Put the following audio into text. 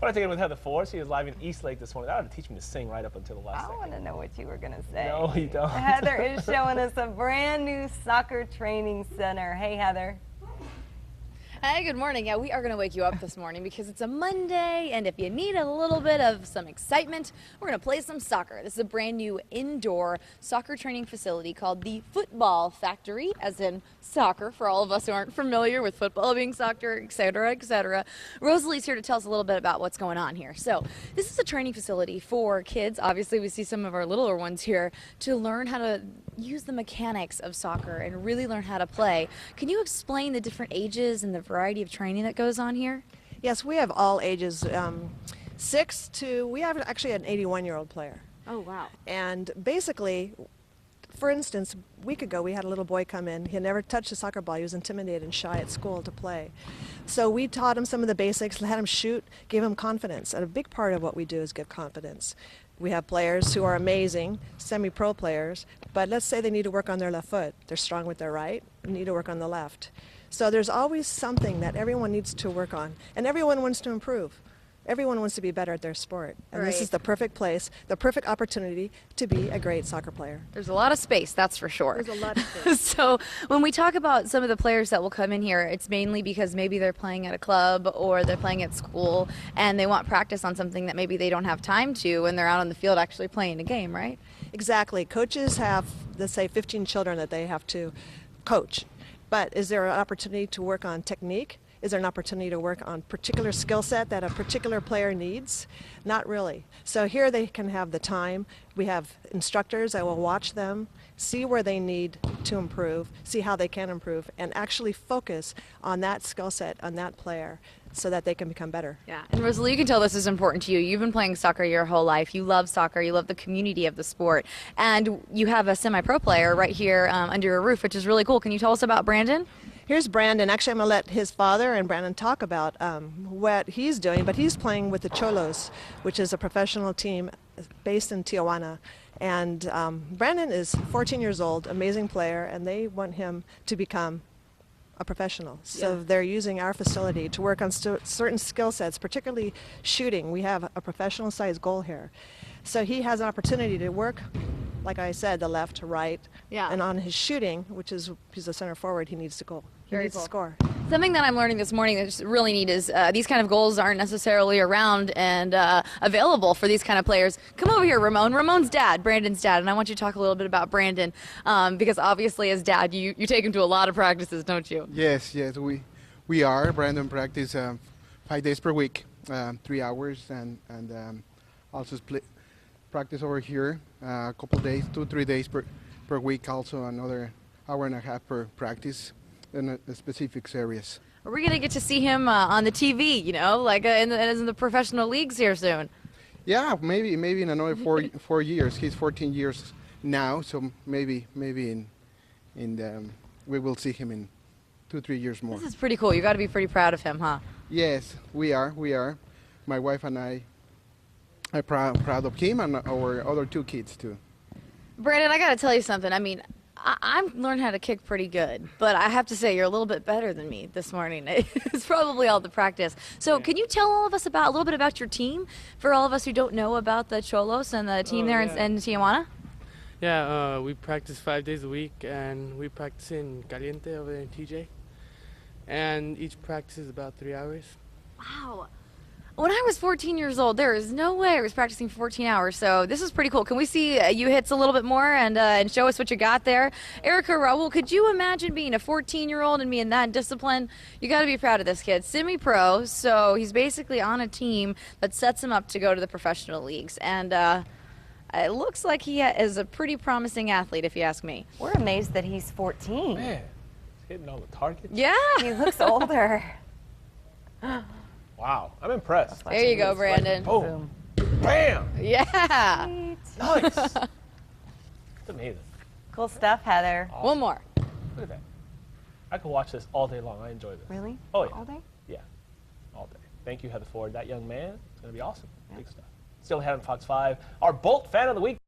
But I think with Heather Ford, she was live in Eastlake this morning. That ought to teach me to sing right up until the last second. I want to know what you were going to say. No, you don't. Heather is showing us a brand new soccer training center. Hey, Heather. Hey, good morning. Yeah, we are going to wake you up this morning because it's a Monday, and if you need a little bit of some excitement, we're going to play some soccer. This is a brand new indoor soccer training facility called the Futbol Factory, as in soccer, for all of us who aren't familiar with football being soccer, etc., etc. Rosalie's here to tell us a little bit about what's going on here. So this is a training facility for kids. Obviously, we see some of our littler ones here to learn how to use the mechanics of soccer and really learn how to play. Can you explain the different ages and the variety of training that goes on here? Yes, we have all ages, 6 to, we have actually an 81-year-old player. Oh, wow. And basically, for instance, a week ago we had a little boy come in. He had never touched a soccer ball. He was intimidated and shy at school to play. So we taught him some of the basics, had him shoot, gave him confidence. And a big part of what we do is give confidence. We have players who are amazing, semi-pro players, but let's say they need to work on their left foot. They're strong with their right, need to work on the left. So there's always something that everyone needs to work on, and everyone wants to improve. Everyone wants to be better at their sport, and This is the perfect place, the perfect opportunity to be a great soccer player. There's a lot of space, that's for sure. There's a lot of space. So when we talk about some of the players that will come in here, it's mainly because maybe they're playing at a club or they're playing at school and they want practice on something that maybe they don't have time to when they're out on the field actually playing a game, right? Exactly. Coaches have, let's say, 15 children that they have to coach. But is there an opportunity to work on technique? Is there an opportunity to work on particular skill set that a particular player needs? Not really. So here they can have the time. We have instructors that will watch them, see where they need to improve, see how they can improve, and actually focus on that skill set, on that player, so that they can become better. Yeah, and Rosalie, you can tell this is important to you. You've been playing soccer your whole life. You love soccer. You love the community of the sport. And you have a semi-pro player right here under your roof, which is really cool. Can you tell us about Brandon? Here's Brandon. Actually, I'm going to let his father and Brandon talk about what he's doing, but he's playing with the Cholos, which is a professional team based in Tijuana. And Brandon is 14 years old, amazing player, and they want him to become a professional. So they're using our facility to work on certain skill sets, particularly shooting. We have a professional size goal here. So he has an opportunity to work, like I said, the left, right, and on his shooting, which is he's a center forward, he needs to goal. He needs to score. Something that I'm learning this morning that's really neat is these kind of goals aren't necessarily around and available for these kind of players. Come over here, Ramon. Ramon's dad, Brandon's dad, and I want you to talk a little bit about Brandon because obviously as dad, you take him to a lot of practices, don't you? Yes, we are. Brandon practice 5 days per week, 3 hours, and also practice over here a couple days, 2-3 days per week, also another hour and a half per practice in the specific areas. Are we going to get to see him on the TV, you know, like in the professional leagues here soon? Yeah, maybe in another 4 years. He's 14 years now, so maybe we will see him in 2-3 years more. This is pretty cool. You got to be pretty proud of him, huh? Yes, we are. My wife and I are proud of him and our other 2 kids too. Brandon, I got to tell you something. I mean, I've learned how to kick pretty good, but I have to say you're a little bit better than me this morning. It's probably all the practice. So can you tell all of us a little bit about your team for all of us who don't know about the Cholos and the team there in Tijuana? Yeah, we practice 5 days a week, and we practice in Caliente over there in TJ. And each practice is about 3 hours. Wow. When I was 14 years old, there is no way I was practicing 14 hours, so this is pretty cool. Can we see you hits a little bit more and show us what you got there? Erica, Raul, could you imagine being a 14-year-old and being that disciplined? You got to be proud of this kid. Semi-pro, so he's basically on a team that sets him up to go to the professional leagues. And it looks like he is a pretty promising athlete, if you ask me. We're amazed that he's 14. Man, he's hitting all the targets. Yeah. He looks older. Wow, I'm impressed. There you go, Brandon. Boom. Bam! Yeah. Sweet. Nice. That's amazing. Cool stuff, Heather. Awesome. One more. Look at that. I could watch this all day long. I enjoy this. Really? Oh, yeah. All day? Yeah, all day. Thank you, Heather Ford. That young man is going to be awesome. Big stuff. Still ahead on Fox 5. Our Bolt Fan of the Week.